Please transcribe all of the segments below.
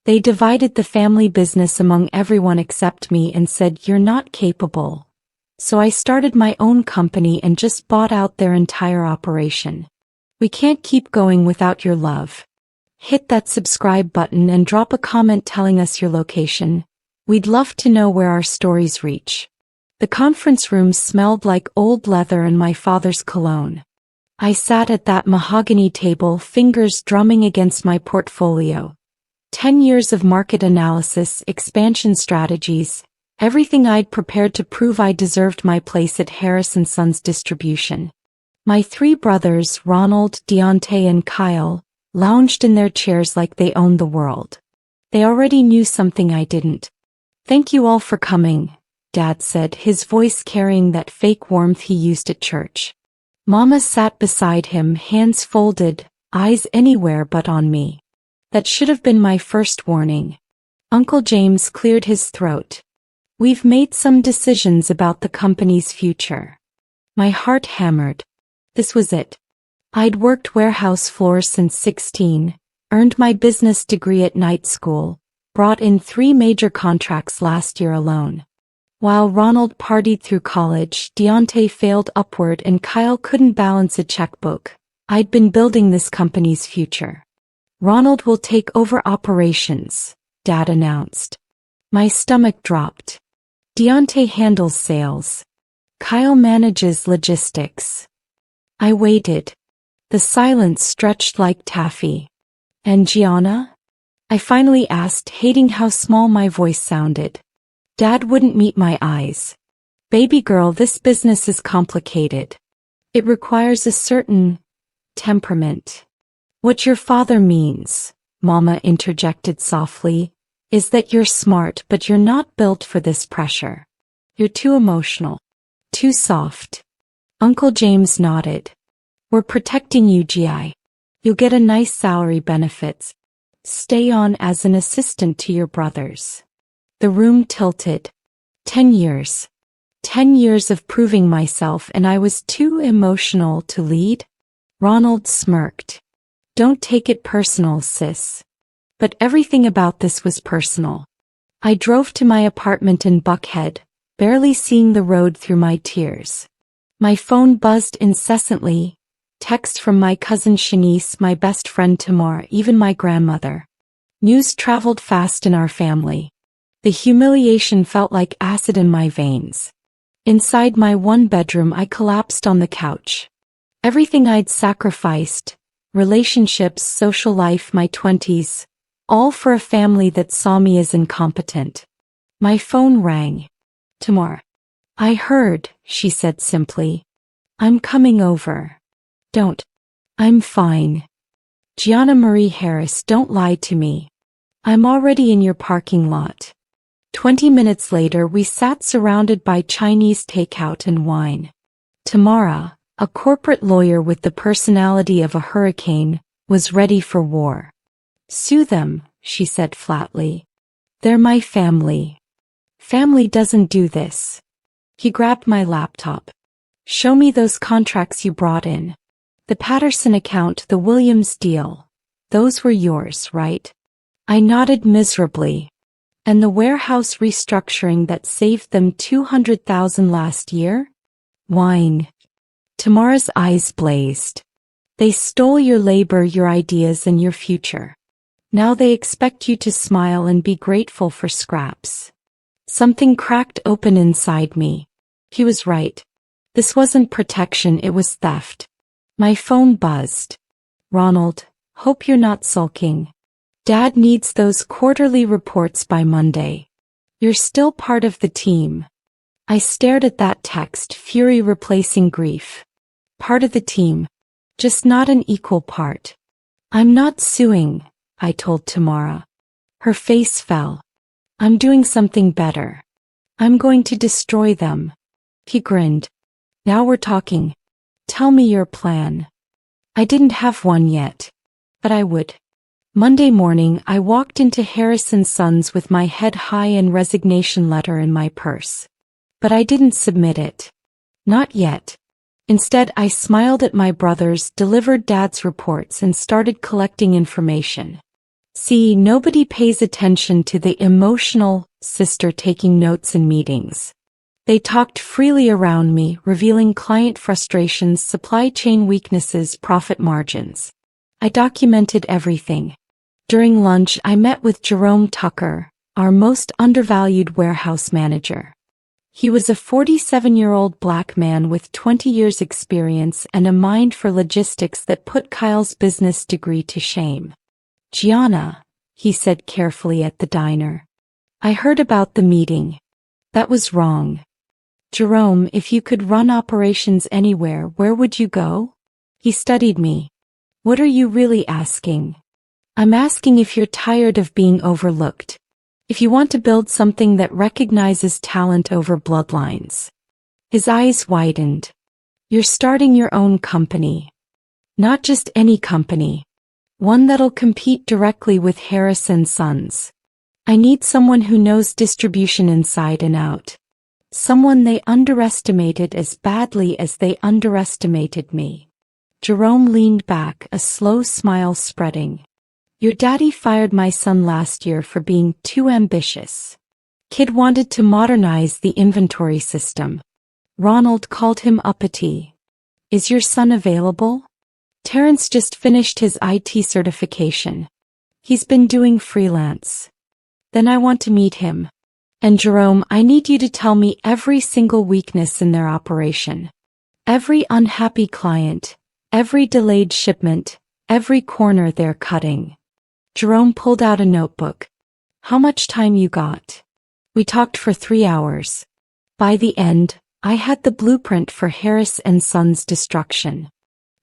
They divided the family business among everyone except me and said, "You're not capable." So I started my own company and just bought out their entire operation. We can't keep going without your love. Hit that subscribe button and drop a comment telling us your location. We'd love to know where our stories reach. The conference room smelled like old leather and my father's cologne. I sat at that mahogany table, fingers drumming against my portfolio. 10 years of market analysis, expansion strategies, everything I'd prepared to prove I deserved my place at Harris & Sons Distribution. My 3 brothers, Ronald, Deontay and Kyle, lounged in their chairs like they owned the world. They already knew something I didn't. "Thank you all for coming," Dad said, his voice carrying that fake warmth he used at church. Mama sat beside him, hands folded, eyes anywhere but on me. That should have been my first warning. Uncle James cleared his throat. "We've made some decisions about the company's future." My heart hammered. This was it. I'd worked warehouse floors since 16, earned my business degree at night school, brought in 3 major contracts last year alone. While Ronald partied through college, Deontay failed upward and Kyle couldn't balance a checkbook. I'd been building this company's future. "Ronald will take over operations," Dad announced. My stomach dropped. "Deontay handles sales. Kyle manages logistics." I waited. The silence stretched like taffy. "And Gianna?" I finally asked, hating how small my voice sounded. Dad wouldn't meet my eyes. "Baby girl, this business is complicated. It requires a certain temperament." "What your father means," Mama interjected softly, "is that you're smart but you're not built for this pressure. You're too emotional. Too soft." Uncle James nodded. "We're protecting you, Gi. You'll get a nice salary, benefits. Stay on as an assistant to your brothers." The room tilted. 10 years. 10 years of proving myself, and I was too emotional to lead? Ronald smirked. "Don't take it personal, sis." But everything about this was personal. I drove to my apartment in Buckhead, barely seeing the road through my tears. My phone buzzed incessantly. Text from my cousin Shanice, my best friend Tamar, even my grandmother. News traveled fast in our family. The humiliation felt like acid in my veins. Inside my 1-bedroom, I collapsed on the couch. Everything I'd sacrificed, relationships, social life, my 20s, all for a family that saw me as incompetent. My phone rang. "Tamar." "I heard," she said simply. "I'm coming over." "Don't." "I'm fine." "Gianna Marie Harris, don't lie to me. I'm already in your parking lot." 20 minutes later, we sat surrounded by Chinese takeout and wine. Tamara, a corporate lawyer with the personality of a hurricane, was ready for war. "Sue them," she said flatly. "They're my family. Family doesn't do this." He grabbed my laptop. "Show me those contracts you brought in. The Patterson account, the Williams deal. Those were yours, right?" I nodded miserably. "And the warehouse restructuring that saved them $200,000 last year?" "Wine." Tamara's eyes blazed. "They stole your labor, your ideas, and your future. Now they expect you to smile and be grateful for scraps." Something cracked open inside me. He was right. This wasn't protection, it was theft. My phone buzzed. "Ronald, hope you're not sulking. Dad needs those quarterly reports by Monday. You're still part of the team." I stared at that text, fury replacing grief. Part of the team. Just not an equal part. "I'm not suing," I told Tamara. Her face fell. "I'm doing something better. I'm going to destroy them." He grinned. "Now we're talking. Tell me your plan." I didn't have one yet. But I would. Monday morning, I walked into Harris & Sons with my head high and resignation letter in my purse. But I didn't submit it. Not yet. Instead, I smiled at my brothers, delivered Dad's reports, and started collecting information. See, nobody pays attention to the emotional sister taking notes in meetings. They talked freely around me, revealing client frustrations, supply chain weaknesses, profit margins. I documented everything. During lunch, I met with Jerome Tucker, our most undervalued warehouse manager. He was a 47-year-old black man with 20 years' experience and a mind for logistics that put Kyle's business degree to shame. "Gianna," he said carefully at the diner. "I heard about the meeting. That was wrong. Jerome, if you could run operations anywhere, where would you go?" He studied me. "What are you really asking?" "I'm asking if you're tired of being overlooked. If you want to build something that recognizes talent over bloodlines." His eyes widened. "You're starting your own company. Not just any company. One that'll compete directly with Harris & Sons. I need someone who knows distribution inside and out. Someone they underestimated as badly as they underestimated me." Jerome leaned back, a slow smile spreading. "Your daddy fired my son last year for being too ambitious. Kid wanted to modernize the inventory system. Ronald called him uppity. Is your son available?" "Terrence just finished his IT certification. He's been doing freelance." "Then I want to meet him. And Jerome, I need you to tell me every single weakness in their operation. Every unhappy client, every delayed shipment, every corner they're cutting." Jerome pulled out a notebook. "How much time you got?" We talked for 3 hours. By the end, I had the blueprint for Harris & Sons' destruction.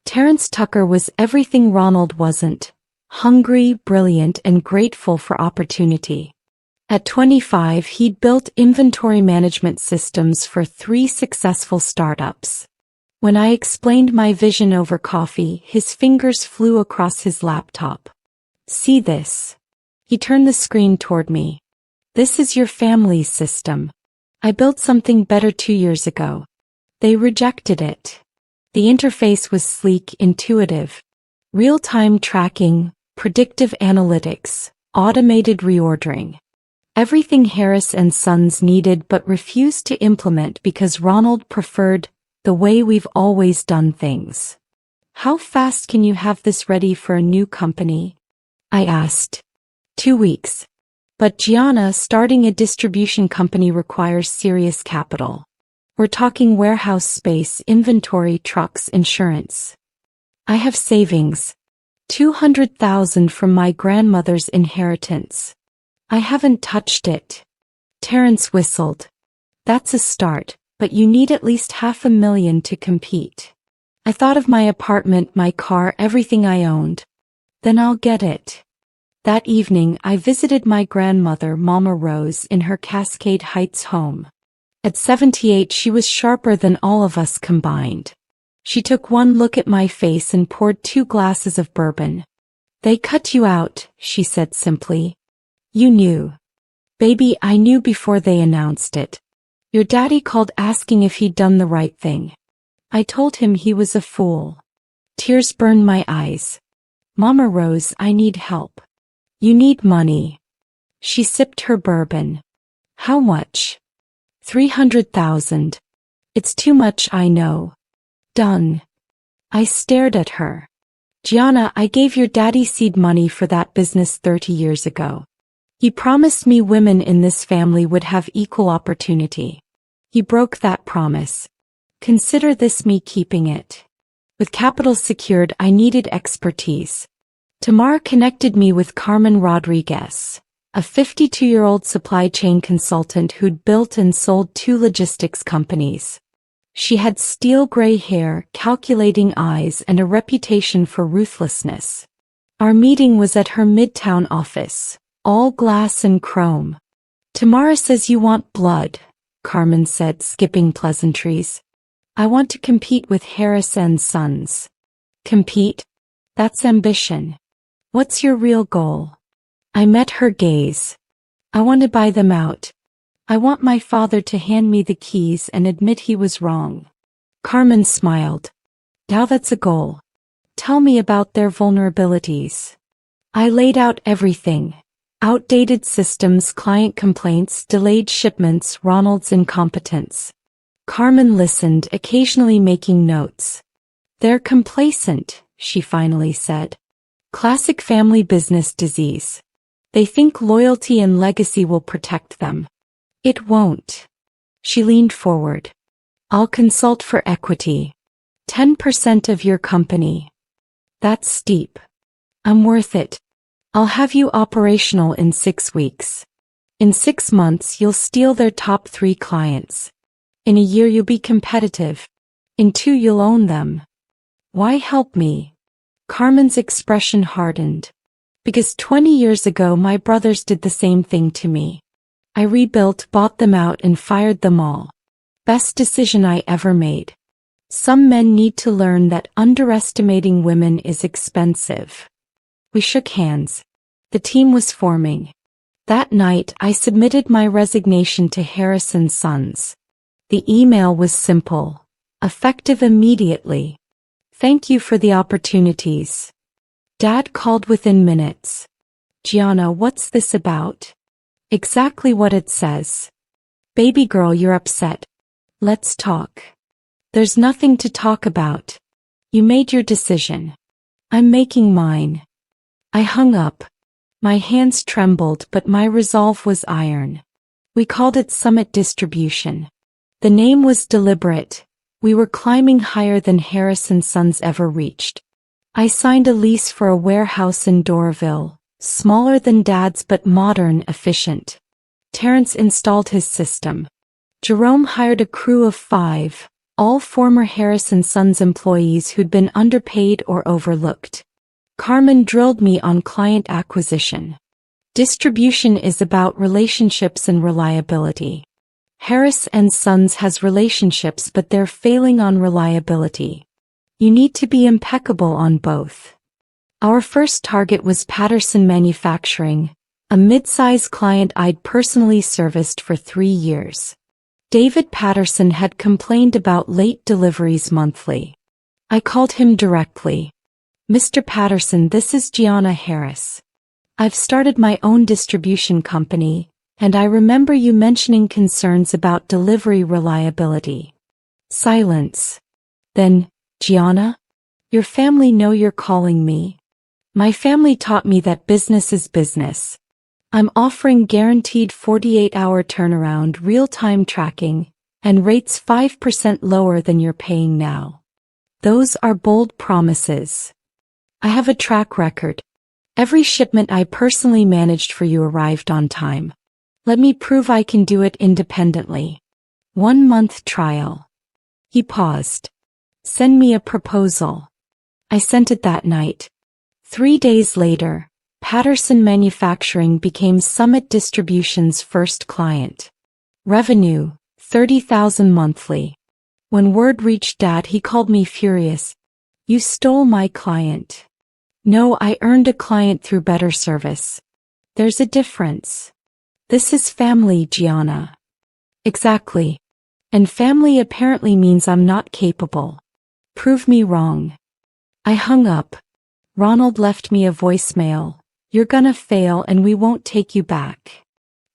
Terrence Tucker was everything Ronald wasn't: hungry, brilliant, and grateful for opportunity. At 25, he'd built inventory management systems for 3 successful startups. When I explained my vision over coffee, his fingers flew across his laptop. "See this?" He turned the screen toward me. "This is your family's system. I built something better 2 years ago. They rejected it." The interface was sleek, intuitive. Real-time tracking, predictive analytics, automated reordering. Everything Harris & Sons needed but refused to implement because Ronald preferred the way we've always done things. "How fast can you have this ready for a new company?" I asked. 2 weeks. "But Gianna, starting a distribution company requires serious capital. We're talking warehouse space, inventory, trucks, insurance. I have savings. $200,000 from my grandmother's inheritance. I haven't touched it." Terrence whistled. "That's a start, but you need at least $500,000 to compete." I thought of my apartment, my car, everything I owned. "Then I'll get it." That evening, I visited my grandmother, Mama Rose, in her Cascade Heights home. At 78, she was sharper than all of us combined. She took one look at my face and poured 2 glasses of bourbon. "They cut you out," she said simply. "You knew." "Baby, I knew before they announced it. Your daddy called asking if he'd done the right thing. I told him he was a fool." Tears burned my eyes. "Mama Rose, I need help." "You need money." She sipped her bourbon. "How much?" $300,000. "It's too much, I know." "Done." I stared at her. "Gianna, I gave your daddy seed money for that business 30 years ago. He promised me women in this family would have equal opportunity. He broke that promise. Consider this me keeping it." With capital secured, I needed expertise. Tamar connected me with Carmen Rodriguez, a 52-year-old supply chain consultant who'd built and sold 2 logistics companies. She had steel-gray hair, calculating eyes, and a reputation for ruthlessness. Our meeting was at her Midtown office, all glass and chrome. "Tamara says you want blood," Carmen said, skipping pleasantries. "I want to compete with Harris & Sons." "Compete? That's ambition. What's your real goal?" I met her gaze. "I want to buy them out. I want my father to hand me the keys and admit he was wrong." Carmen smiled. "Now that's a goal. Tell me about their vulnerabilities." I laid out everything. Outdated systems, client complaints, delayed shipments, Ronald's incompetence. Carmen listened, occasionally making notes. They're complacent, she finally said. Classic family business disease. They think loyalty and legacy will protect them. It won't. She leaned forward. I'll consult for equity. 10% of your company. That's steep. I'm worth it. I'll have you operational in 6 weeks. In 6 months you'll steal their top 3 clients. In a year you'll be competitive. In 2 you'll own them. Why help me? Carmen's expression hardened. Because 20 years ago my brothers did the same thing to me. I rebuilt, bought them out and fired them all. Best decision I ever made. Some men need to learn that underestimating women is expensive. We shook hands. The team was forming. That night I submitted my resignation to Harris & Sons. The email was simple. Effective immediately. Thank you for the opportunities. Dad called within minutes. Gianna, what's this about? Exactly what it says. Baby girl, you're upset. Let's talk. There's nothing to talk about. You made your decision. I'm making mine. I hung up. My hands trembled, but my resolve was iron. We called it Summit Distribution. The name was deliberate. We were climbing higher than Harris & Sons ever reached. I signed a lease for a warehouse in Doraville, smaller than Dad's but modern, efficient. Terrence installed his system. Jerome hired a crew of 5, all former Harris & Sons employees who'd been underpaid or overlooked. Carmen drilled me on client acquisition. Distribution is about relationships and reliability. Harris & Sons has relationships but they're failing on reliability. You need to be impeccable on both. Our first target was Patterson Manufacturing, a mid-size client I'd personally serviced for 3 years. David Patterson had complained about late deliveries monthly. I called him directly. Mr. Patterson, this is Gianna Harris. I've started my own distribution company, and I remember you mentioning concerns about delivery reliability. Silence. Then, Gianna? Your family know you're calling me? My family taught me that business is business. I'm offering guaranteed 48-hour turnaround, real-time tracking, and rates 5% lower than you're paying now. Those are bold promises. I have a track record. Every shipment I personally managed for you arrived on time. Let me prove I can do it independently. 1-month trial. He paused. Send me a proposal. I sent it that night. 3 days later, Patterson Manufacturing became Summit Distribution's first client. Revenue, $30,000 monthly. When word reached Dad, he called me furious. You stole my client. No, I earned a client through better service. There's a difference. This is family, Gianna. Exactly. And family apparently means I'm not capable. Prove me wrong. I hung up. Ronald left me a voicemail. You're gonna fail and we won't take you back.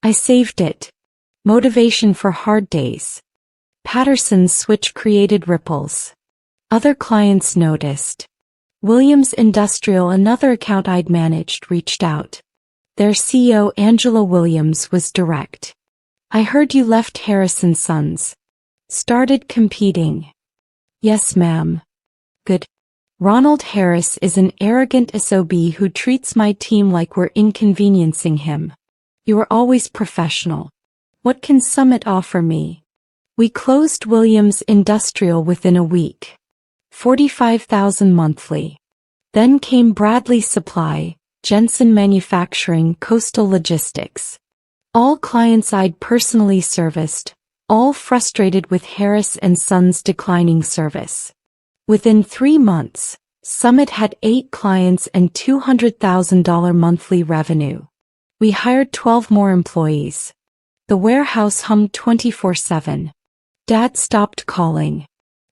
I saved it. Motivation for hard days. Patterson's switch created ripples. Other clients noticed. Williams Industrial, another account I'd managed, reached out. Their CEO, Angela Williams, was direct. I heard you left Harris & Sons. Started competing. Yes, ma'am. Good. Ronald Harris is an arrogant SOB who treats my team like we're inconveniencing him. You are always professional. What can Summit offer me? We closed Williams Industrial within a week. $45,000 monthly. Then came Bradley Supply, Jensen Manufacturing, Coastal Logistics. All clients I'd personally serviced, all frustrated with Harris & Sons' declining service. Within 3 months, Summit had 8 clients and $200,000 monthly revenue. We hired 12 more employees. The warehouse hummed 24/7. Dad stopped calling.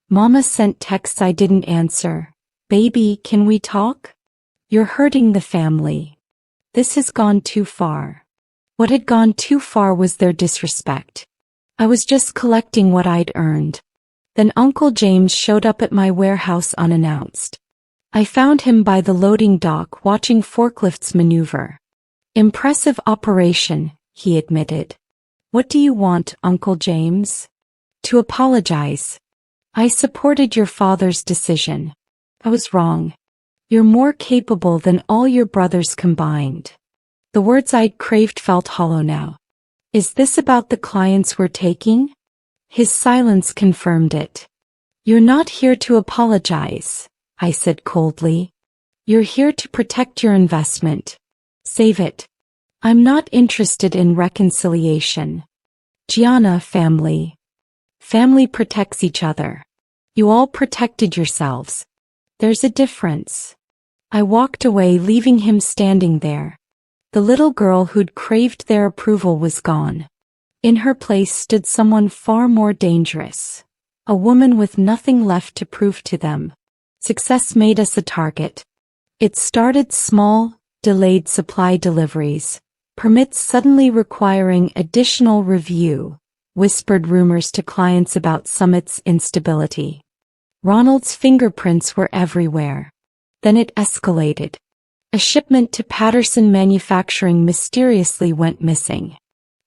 Mama sent texts I didn't answer. Baby, can we talk? You're hurting the family. This has gone too far. What had gone too far was their disrespect. I was just collecting what I'd earned. Then Uncle James showed up at my warehouse unannounced. I found him by the loading dock watching forklifts maneuver. Impressive operation, he admitted. What do you want, Uncle James? To apologize. I supported your father's decision. I was wrong. You're more capable than all your brothers combined. The words I'd craved felt hollow now. Is this about the clients we're taking? His silence confirmed it. You're not here to apologize, I said coldly. You're here to protect your investment. Save it. I'm not interested in reconciliation. Gianna, family. Family protects each other. You all protected yourselves. There's a difference. I walked away, leaving him standing there. The little girl who'd craved their approval was gone. In her place stood someone far more dangerous. A woman with nothing left to prove to them. Success made us a target. It started small, delayed supply deliveries, permits suddenly requiring additional review, whispered rumors to clients about Summit's instability. Ronald's fingerprints were everywhere. Then it escalated. A shipment to Patterson Manufacturing mysteriously went missing.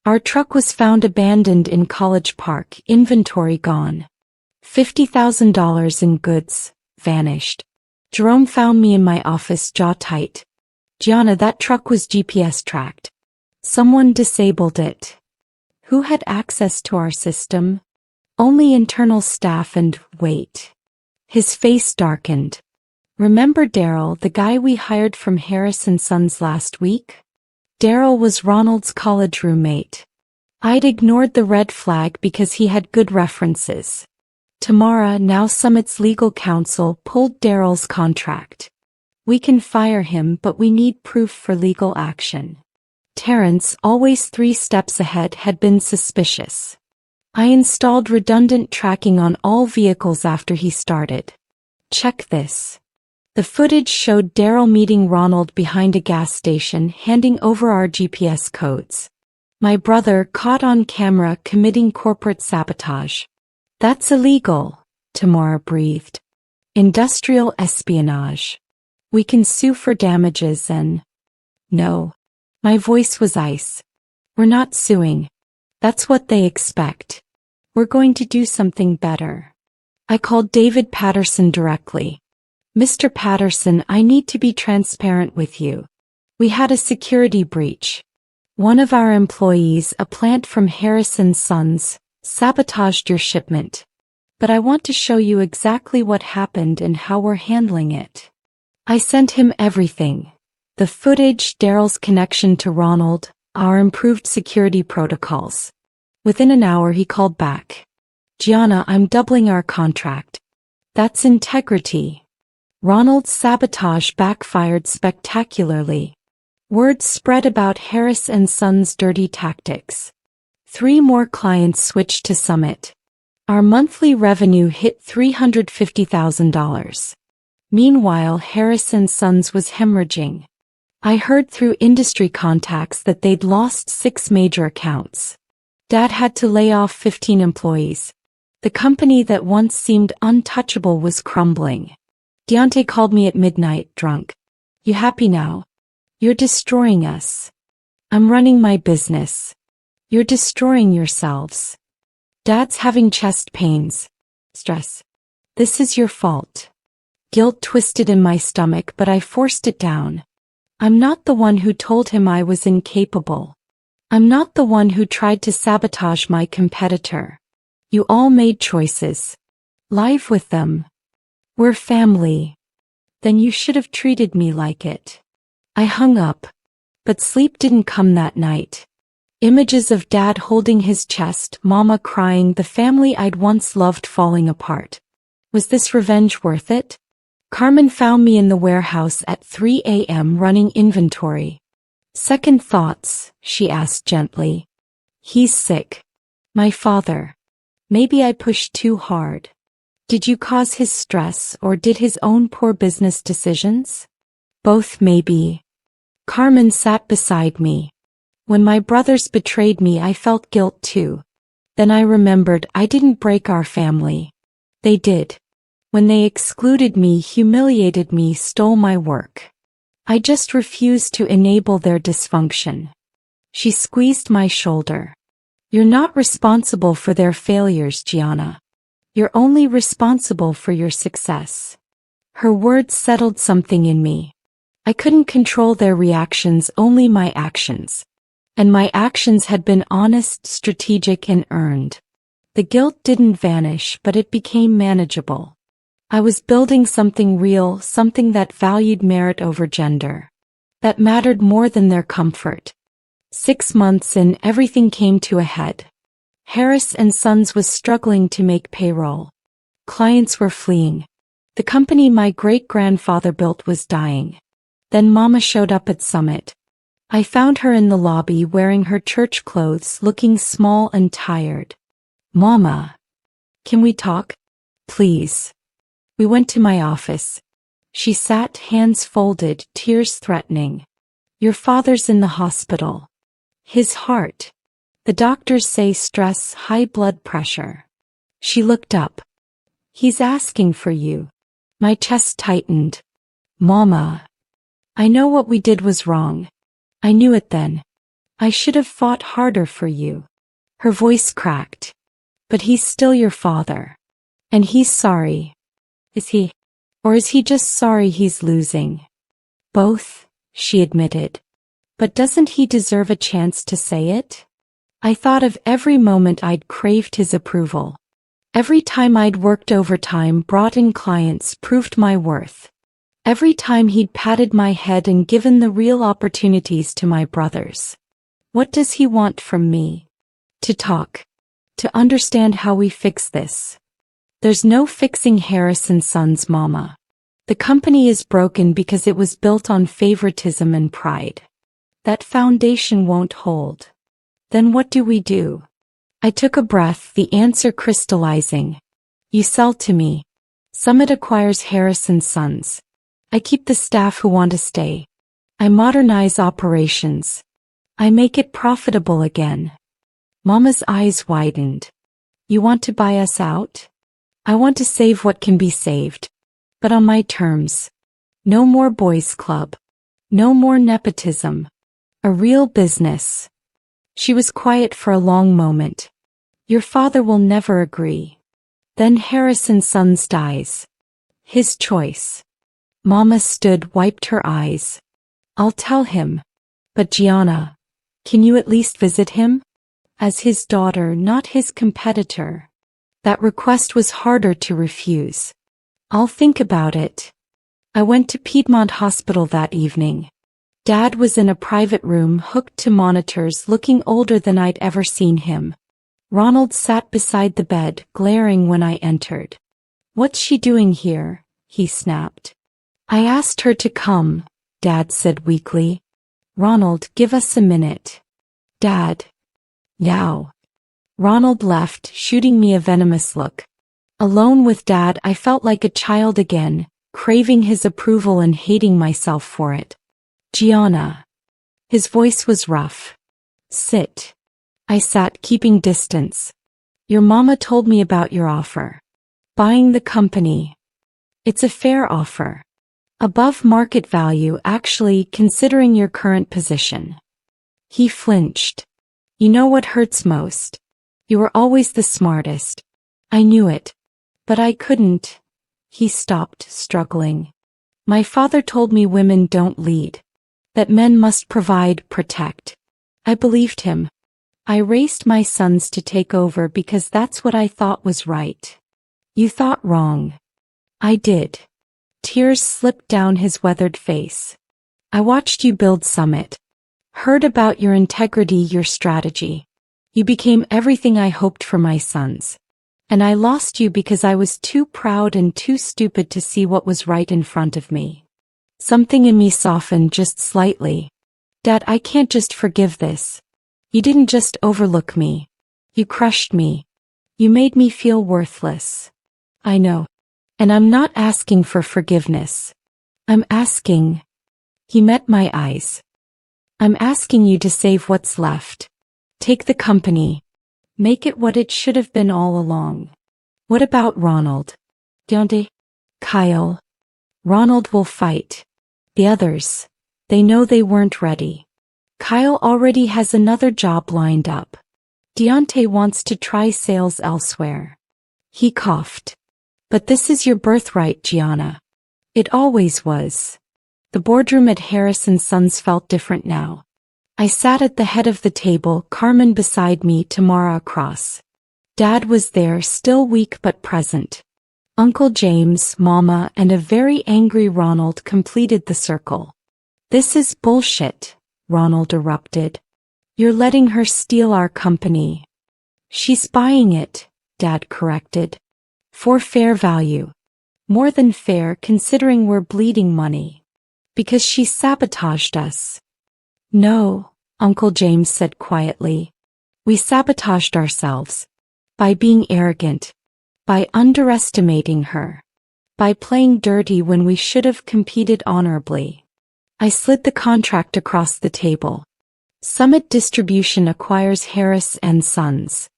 Our truck was found abandoned in College Park, inventory gone. $50,000 in goods vanished. Jerome found me in my office, jaw tight. Gianna, that truck was GPS tracked. Someone disabled it. Who had access to our system? Only internal staff and wait. His face darkened. Remember Daryl, the guy we hired from Harris & Sons last week? Daryl was Ronald's college roommate. I'd ignored the red flag because he had good references. Tamara, now Summit's legal counsel, pulled Daryl's contract. We can fire him, but we need proof for legal action. Terrence, always 3 steps ahead, had been suspicious. I installed redundant tracking on all vehicles after he started. Check this. The footage showed Daryl meeting Ronald behind a gas station, handing over our GPS codes. My brother caught on camera committing corporate sabotage. That's illegal, Tamara breathed. Industrial espionage. We can sue for damages and... No. My voice was ice. We're not suing. That's what they expect. We're going to do something better. I called David Patterson directly. Mr. Patterson, I need to be transparent with you. We had a security breach. One of our employees, a plant from Harris & Sons, sabotaged your shipment. But I want to show you exactly what happened and how we're handling it. I sent him everything. The footage, Daryl's connection to Ronald, our improved security protocols. Within an hour he called back. Gianna, I'm doubling our contract. That's integrity. Ronald's sabotage backfired spectacularly. Word spread about Harris & Sons' dirty tactics. 3 more clients switched to Summit. Our monthly revenue hit $350,000. Meanwhile, Harris & Sons was hemorrhaging. I heard through industry contacts that they'd lost 6 major accounts. Dad had to lay off 15 employees. The company that once seemed untouchable was crumbling. Deontay called me at midnight, drunk. You happy now? You're destroying us. I'm running my business. You're destroying yourselves. Dad's having chest pains. Stress. This is your fault. Guilt twisted in my stomach, but I forced it down. I'm not the one who told him I was incapable. I'm not the one who tried to sabotage my competitor. You all made choices. Live with them. We're family. Then you should have treated me like it. I hung up. But sleep didn't come that night. Images of Dad holding his chest, Mama crying, the family I'd once loved falling apart. Was this revenge worth it? Carmen found me in the warehouse at 3 a.m. running inventory. Second thoughts, she asked gently. He's sick. My father. Maybe I pushed too hard. Did you cause his stress or did his own poor business decisions? Both maybe. Carmen sat beside me. When my brothers betrayed me, I felt guilt too. Then I remembered I didn't break our family. They did. When they excluded me, humiliated me, stole my work. I just refused to enable their dysfunction. She squeezed my shoulder. You're not responsible for their failures, Gianna. You're only responsible for your success. Her words settled something in me. I couldn't control their reactions, only my actions. And my actions had been honest, strategic, and earned. The guilt didn't vanish, but it became manageable. I was building something real, something that valued merit over gender. That mattered more than their comfort. 6 months in, everything came to a head. Harris and Sons was struggling to make payroll. Clients were fleeing. The company my great-grandfather built was dying. Then Mama showed up at Summit. I found her in the lobby wearing her church clothes, looking small and tired. Mama, can we talk? Please. We went to my office. She sat, hands folded, tears threatening. Your father's in the hospital. His heart. The doctors say stress, high blood pressure. She looked up. He's asking for you. My chest tightened. Mama. I know what we did was wrong. I knew it then. I should have fought harder for you. Her voice cracked. But he's still your father. And he's sorry. Is he? Or is he just sorry he's losing? Both, she admitted. But doesn't he deserve a chance to say it? I thought of every moment I'd craved his approval. Every time I'd worked overtime, brought in clients, proved my worth. Every time he'd patted my head and given the real opportunities to my brothers. What does he want from me? To talk. To understand how we fix this. There's no fixing Harris and Sons, Mama. The company is broken because it was built on favoritism and pride. That foundation won't hold. Then what do we do? I took a breath, the answer crystallizing. You sell to me. Summit acquires Harris and Sons. I keep the staff who want to stay. I modernize operations. I make it profitable again. Mama's eyes widened. You want to buy us out? I want to save what can be saved. But on my terms. No more boys' club. No more nepotism. A real business. She was quiet for a long moment. Your father will never agree. Then Harris and Sons dies. His choice. Mama stood, wiped her eyes. I'll tell him. But Gianna, can you at least visit him? As his daughter, not his competitor. That request was harder to refuse. I'll think about it. I went to Piedmont Hospital that evening. Dad was in a private room, hooked to monitors, looking older than I'd ever seen him. Ronald sat beside the bed, glaring when I entered. What's she doing here? He snapped. I asked her to come, Dad said weakly. Ronald, give us a minute. Dad. Now. Ronald left, shooting me a venomous look. Alone with Dad, I felt like a child again, craving his approval and hating myself for it. Gianna. His voice was rough. Sit. I sat, keeping distance. Your mama told me about your offer. Buying the company. It's a fair offer. Above market value, actually, considering your current position. He flinched. You know what hurts most? You were always the smartest. I knew it. But I couldn't. He stopped, struggling. My father told me women don't lead. That men must provide, protect. I believed him. I raised my sons to take over because that's what I thought was right. You thought wrong. I did. Tears slipped down his weathered face. I watched you build Summit. Heard about your integrity, your strategy. You became everything I hoped for my sons. And I lost you because I was too proud and too stupid to see what was right in front of me. Something in me softened just slightly. Dad, I can't just forgive this. You didn't just overlook me. You crushed me. You made me feel worthless. I know. And I'm not asking for forgiveness. I'm asking. He met my eyes. I'm asking you to save what's left. Take the company. Make it what it should have been all along. What about Ronald? Deonte? Kyle? Ronald will fight. The others, they know they weren't ready. Kyle already has another job lined up. Deonte wants to try sales elsewhere. He coughed. But this is your birthright, Gianna. It always was. The boardroom at Harris & Sons felt different now. I sat at the head of the table, Carmen beside me, Tamara across. Dad was there, still weak but present. Uncle James, Mama, and a very angry Ronald completed the circle. This is bullshit, Ronald erupted. You're letting her steal our company. She's buying it, Dad corrected. For fair value. More than fair considering we're bleeding money. Because she sabotaged us. No, Uncle James said quietly. We sabotaged ourselves. By being arrogant. By underestimating her. By playing dirty when we should have competed honorably. I slid the contract across the table. Summit Distribution acquires Harris & Sons.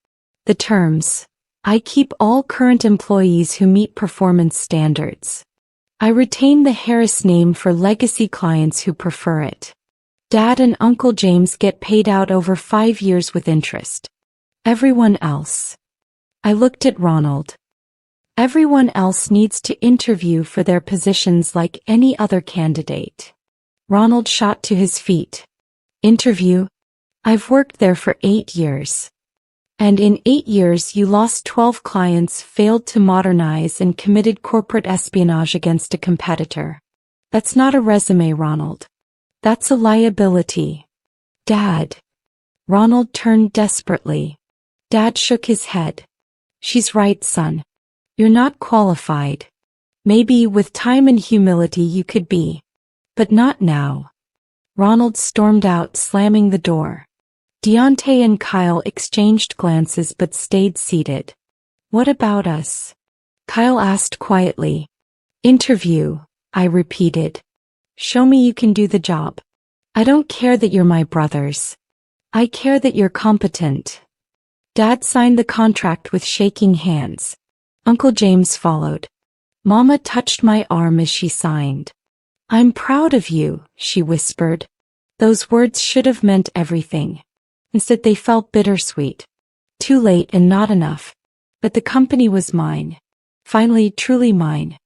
The terms. I keep all current employees who meet performance standards. I retain the Harris name for legacy clients who prefer it. Dad and Uncle James get paid out over 5 years with interest. Everyone else. I looked at Ronald. Everyone else needs to interview for their positions like any other candidate. Ronald shot to his feet. Interview? I've worked there for 8 years. And in 8 years you lost 12 clients, failed to modernize, and committed corporate espionage against a competitor. That's not a resume, Ronald. That's a liability. Dad. Ronald turned desperately. Dad shook his head. She's right, son. You're not qualified. Maybe with time and humility you could be. But not now. Ronald stormed out, slamming the door. Deonte and Kyle exchanged glances but stayed seated. What about us? Kyle asked quietly. Interview, I repeated. Show me you can do the job. I don't care that you're my brothers. I care that you're competent. Dad signed the contract with shaking hands. Uncle James followed. Mama touched my arm as she signed. I'm proud of you, she whispered. Those words should have meant everything. Instead they felt bittersweet. Too late and not enough. But the company was mine. Finally, truly mine.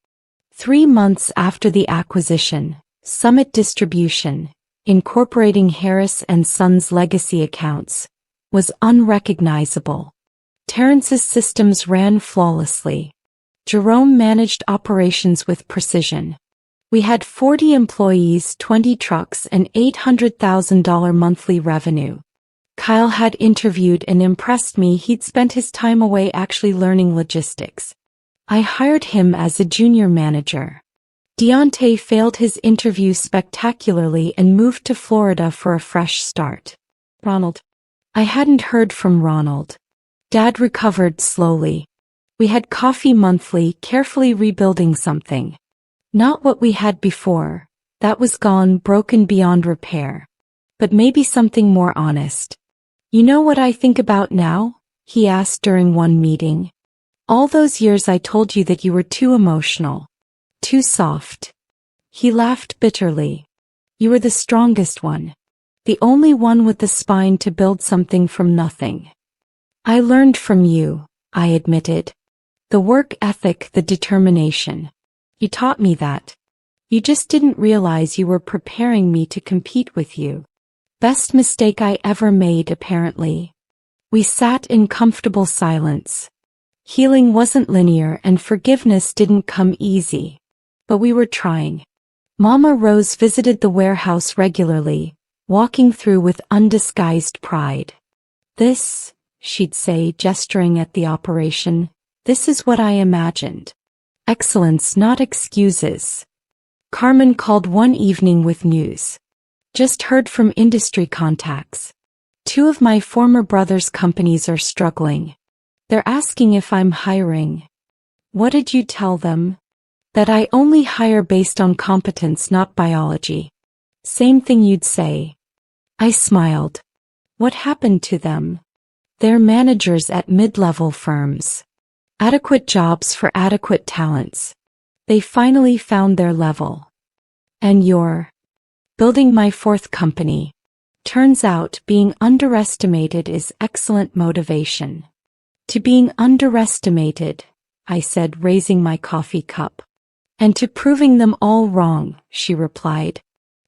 3 months after the acquisition, Summit Distribution, incorporating Harris & Sons legacy accounts, was unrecognizable. Terrence's systems ran flawlessly. Jerome managed operations with precision. We had 40 employees, 20 trucks, and $800,000 monthly revenue. Kyle had interviewed and impressed me. He'd spent his time away actually learning logistics. I hired him as a junior manager. Deonte failed his interview spectacularly and moved to Florida for a fresh start. Ronald. I hadn't heard from Ronald. Dad recovered slowly. We had coffee monthly, carefully rebuilding something. Not what we had before. That was gone, broken beyond repair. But maybe something more honest. You know what I think about now? He asked during one meeting. All those years I told you that you were too emotional. Too soft. He laughed bitterly. You were the strongest one. The only one with the spine to build something from nothing. I learned from you, I admitted. The work ethic, the determination. You taught me that. You just didn't realize you were preparing me to compete with you. Best mistake I ever made, apparently. We sat in comfortable silence. Healing wasn't linear and forgiveness didn't come easy. But we were trying. Mama Rose visited the warehouse regularly, walking through with undisguised pride. This, she'd say, gesturing at the operation, this is what I imagined. Excellence, not excuses. Carmen called one evening with news. Just heard from industry contacts. 2 of my former brother's companies are struggling. They're asking if I'm hiring. What did you tell them? That I only hire based on competence, not biology. Same thing you'd say. I smiled. What happened to them? They're managers at mid-level firms. Adequate jobs for adequate talents. They finally found their level. And you're building my fourth company. Turns out being underestimated is excellent motivation. To being underestimated, I said, raising my coffee cup. And to proving them all wrong, she replied.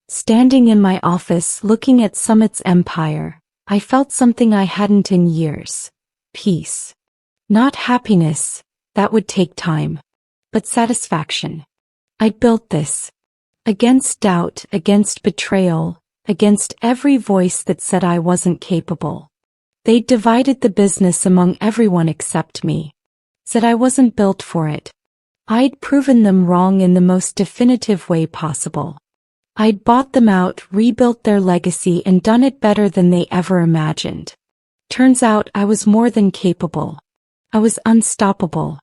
Standing in my office looking at Summit's empire, I felt something I hadn't in years. Peace. Not happiness, that would take time. But satisfaction. I'd built this. Against doubt, against betrayal, against every voice that said I wasn't capable. They'd divided the business among everyone except me. Said I wasn't built for it. I'd proven them wrong in the most definitive way possible. I'd bought them out, rebuilt their legacy, and done it better than they ever imagined. Turns out I was more than capable. I was unstoppable.